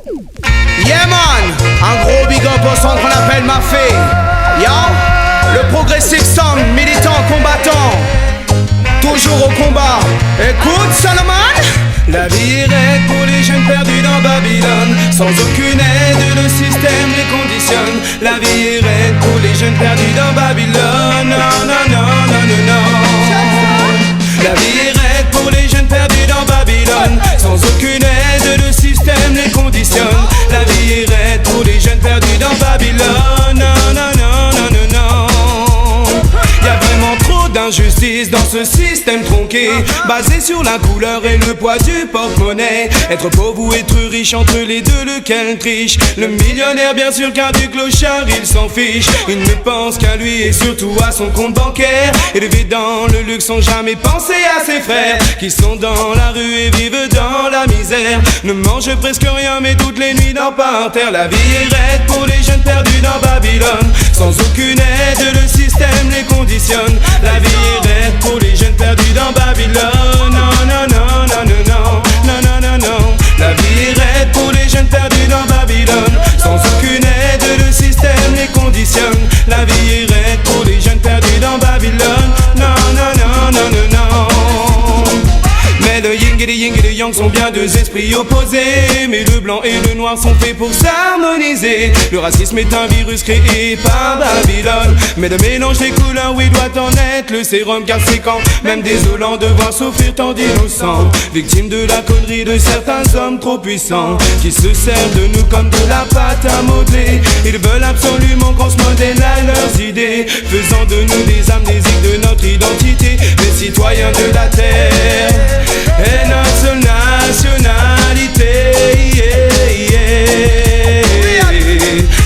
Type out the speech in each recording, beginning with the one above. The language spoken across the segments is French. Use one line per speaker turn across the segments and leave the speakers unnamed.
Yeah man, un gros big up au son qu'on appelle Mafé. Yo, le progressive sound, militant, combattant, toujours au combat. Écoute Solomon. La vie est raide pour les jeunes perdus dans Babylone. Sans aucune aide, le système les conditionne. La vie est raide pour les jeunes perdus dans Babylone. Non, non, non, non, non, non. La vie est raide pour les jeunes perdus dans Babylone. Sans aucune aide, le système les conditionne. La vie est raide pour les jeunes perdus dans Babylone. Non, non, non, non, non, non. Y'a vraiment trop d'injustice dans ce système tronqué, basé sur la couleur et le poids du porte-monnaie. Être pauvre ou être riche, entre les deux lequel triche? Le millionnaire bien sûr, car du clochard il s'en fiche. Il ne pense qu'à lui et surtout à son compte bancaire. Élevés dans le luxe sans jamais penser à ses frères qui sont dans la rue et vivent dans la misère. Ne mangent presque rien mais toutes les nuits dorment par terre. La vie est raide pour les jeunes perdus dans Babylone. Sans aucune aide, le système les conditionne. La vie est raide pour les jeunes perdus dans Babylone. Non, non, non, non, non, non, non, non, non, non. La vie est raide pour les jeunes perdus dans Babylone. Sans aucune aide, le système les conditionne. La vie est raide pour les jeunes perdus dans Babylone. Non, non, non, non, non, non. Mais le yin et le yin et le yang sont bien deux esprits opposés. Mais le blanc et le noir sont faits pour s'harmoniser. Le racisme est un virus créé par Babylone. Mais le mélange des couleurs, oui, doit en être le sérum. Car c'est quand même désolant de voir souffrir tant d'innocents, victimes de la connerie de certains hommes trop puissants, qui se servent de nous comme de la pâte à modeler. Ils veulent absolument qu'on se modèle à leurs idées, faisant de nous des amnésiques de notre identité, des citoyens de la terre et notre seule nationalité.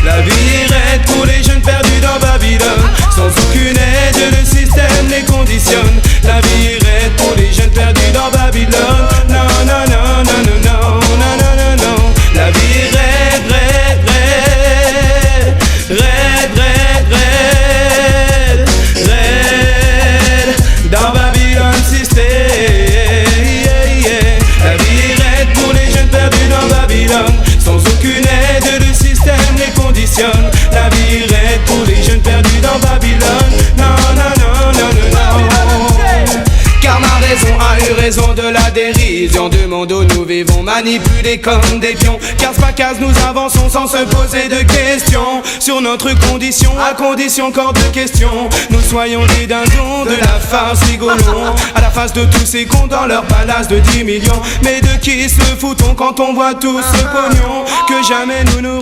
La vie est raide pour les jeunes perdus dans Babylone. Sans aucune aide, le système les conditionne. La vie est raide pour les jeunes perdus dans Babylone. Non, non, non, non, non, non, non, non, non, non. La vie est raide, raide, raide, raide, raide, raide, raide, dans Babylone système. La vie est raide pour les jeunes perdus dans Babylone. Sans aucune aide, le système les conditionne. La vie est raide pour les jeunes perdus dans Babylone. Non, non, non, non, non, non. Car ma raison a eu raison de la dérision du monde où nous vivons, manipulés comme des pions. Case par case nous avançons sans se poser de questions sur notre condition, à condition qu'hors de question nous soyons des dindons de la farce rigolons à la face de tous ces cons dans leur palace de 10 millions. Mais de qui se fout-on quand on voit tout ce pognon? Que jamais nous nous